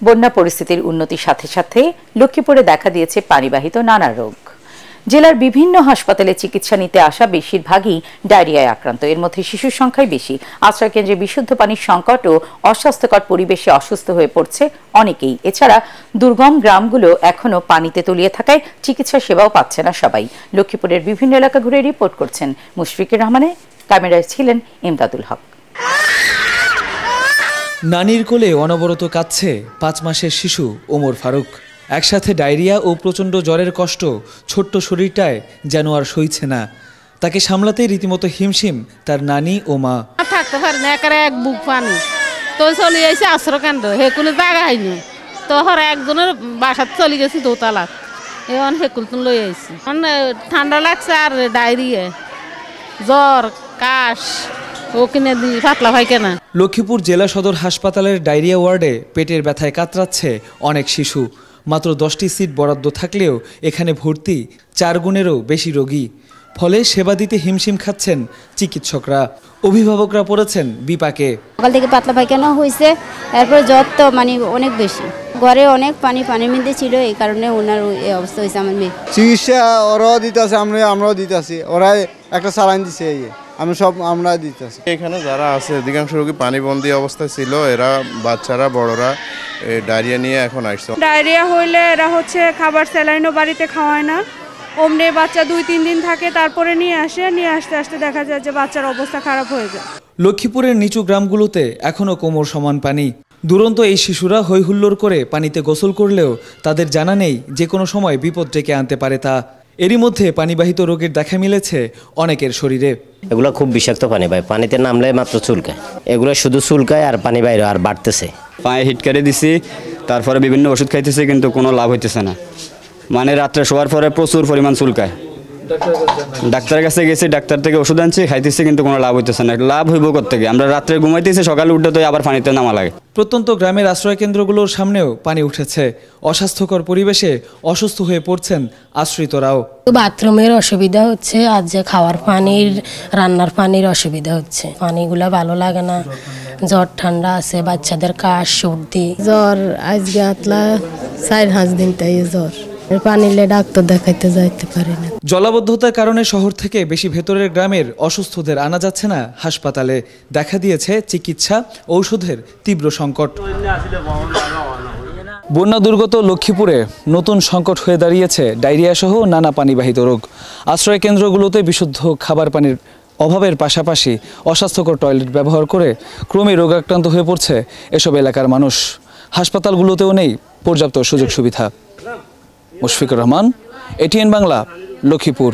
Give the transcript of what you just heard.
বন্যা পরিস্থিতির উন্নতির সাথে সাথে লক্ষ্মীপুরে দেখা দিয়েছে পানিবাহিত নানা রোগ। জেলার বিভিন্ন হাসপাতালে চিকিৎসা নিতে আসা বেশিরভাগই ডায়রিয়ায় আক্রান্ত। এর মধ্যে শিশুর সংখ্যাই বেশি। আশ্রয়কেন্দ্রে বিশুদ্ধ পানির সংকট ও অস্বাস্থ্যকর পরিবেশে অসুস্থ হয়ে পড়ছে অনেকেই। এছাড়া দুর্গম গ্রামগুলো এখনো পানিতে তলিয়ে থাকায় চিকিৎসা সেবাও পাচ্ছে না সবাই। লক্ষ্মীপুরের বিভিন্ন এলাকা ঘুরে রিপোর্ট করছেন মুশফিকুর রহমানের, ক্যামেরায় ছিলেন ইমদাদুল হক। নানির কোলে অনবরত কাঁদছে 5 মাসের শিশু ওমর ফারুক। একসাথে ডায়রিয়া ও প্রচণ্ড জ্বরের কষ্ট, ছোট্ট শরীরটায় যেন আর সইছে না। তাকে সামলাতেই রীতিমতো হিমশিম তার নানি ও মা। থাকতে পারে না, একেবারে এক বুক পানি। তো চলে যাইছে আশ্রয়কেন্দ্র, হেকুলে জায়গা হয়নি। তো একজনের বাসাত চলে গেছি দোতলা, এখন হেকুল তুন লই আইছি। ঠান্ডা লাগছে আর ডায়রিয়া, জ্বর, কাশ, ও কিনে দিই পাতলা পায়খানা। লক্ষ্মীপুর জেলা সদর হাসপাতালের ডায়রিয়া ওয়ার্ডে পেটের ব্যথায় কাতরাচ্ছে অনেক শিশু। মাত্র 10টি সিট বরাদ্দ থাকলেও এখানে ভর্তি 4 গুণেরও বেশি রোগী। ফলে সেবা দিতে হিমশিম খাচ্ছেন চিকিৎসকরা। অভিভাবকরা পড়েছেন বিপাকে। সকাল থেকে পাতলা পায়খানা হয়েছে, এরপর জ্বর তো অনেক বেশি। ঘরে অনেক পানির মধ্যে ছিল, এই কারণে ওনার এই অবস্থা হয়েছে। আমার মেয়ে চিকিৎসা ওরাও দিতে আছে, আমরাও দিতে আছি। ওরা একটা সালাইন দিছে, আমরা দিতেছি। এখানে যারা আছে অধিকাংশ রোগী পানিবন্দী অবস্থায় ছিল। এরা বাচ্চারা বড়রা ডায়রিয়া নিয়ে এখন আসছে। ডায়রিয়া হইলে এরা খাবার স্যালাইনও বাড়িতে খাওয়ায় না, অমনি বাচ্চা 2-3 দিন থাকে, তারপরে নিয়ে আসতে আসতে দেখা যায় যে বাচ্চার অবস্থা খারাপ হয়ে যায়। লক্ষ্মীপুরের নিচু গ্রামগুলোতে এখনো কোমর সমান পানি। দুরন্ত এই শিশুরা হৈহুল্লোড় করে পানিতে গোসল করলেও তাদের জানা নেই যে কোনো সময় বিপদ ডেকে আনতে পারে তা। এরই মধ্যে পানিবাহিত রোগের দেখা মিলেছে অনেকের শরীরে। এগুলো খুব বিষাক্ত পানি ভাই, পানিতে নামলে মাত্র চুলকায়। এগুলো শুধু চুলকায় আর পানি বাইরে আর বাড়তেছে। পায়ে হিটকারি দিছি, তারপরে বিভিন্ন ওষুধ খাইতেছে, কিন্তু কোনো লাভ হইতেছে না। মানে রাত্রে শোয়ার পরে প্রচুর পরিমাণ চুলকায়। ডাক্তারের কাছে গেছি, ডাক্তার থেকে ওষুধ আনছি, খাইতেছি, কিন্তু কোনো লাভ হইতেছে না। লাভ হইব কোত্থেকে? আমরা রাত্রে ঘুমাইতেছি, সকালে উঠে তো আবার পানিতে নামা লাগে। প্রত্যন্ত গ্রামের আশ্রয় কেন্দ্রগুলোর সামনেও পানি উঠেছে। অস্বাস্থ্যকর পরিবেশে অসুস্থ হয়ে পড়ছেন আশ্রিতরাও। বাথরুমের অসুবিধা হচ্ছে, আর যে খাওয়ার পানির, রান্নার পানির অসুবিধা হচ্ছে। পানিগুলো ভালো লাগে না, জ্বর ঠান্ডা আছে, বাচ্চাদের কাশ সর্দি। জ্বর আজকে 4-5 দিন তাই জ্বর, পানিলে ডাক্তার দেখাইতে যাইতে পারি না। জলাবদ্ধতার কারণে শহর থেকে বেশি ভেতরের গ্রামের অসুস্থদের আনা যাচ্ছে না হাসপাতালে। দেখা দিয়েছে চিকিৎসা ঔষধের তীব্র সংকট। বন্যা দুর্গত লক্ষ্মীপুরে নতুন সংকট হয়ে দাঁড়িয়েছে ডায়রিয়া সহ নানা পানিবাহিত রোগ। আশ্রয় কেন্দ্রগুলোতে বিশুদ্ধ খাবার পানির অভাবের পাশাপাশি অস্বাস্থ্যকর টয়লেট ব্যবহার করে ক্রমে রোগাক্রান্ত হয়ে পড়ছে এসব এলাকার মানুষ। হাসপাতালগুলোতেও নেই পর্যাপ্ত সুযোগ সুবিধা। মুশফিকুর রহমান, এটিএন বাংলা, লক্ষ্মীপুর।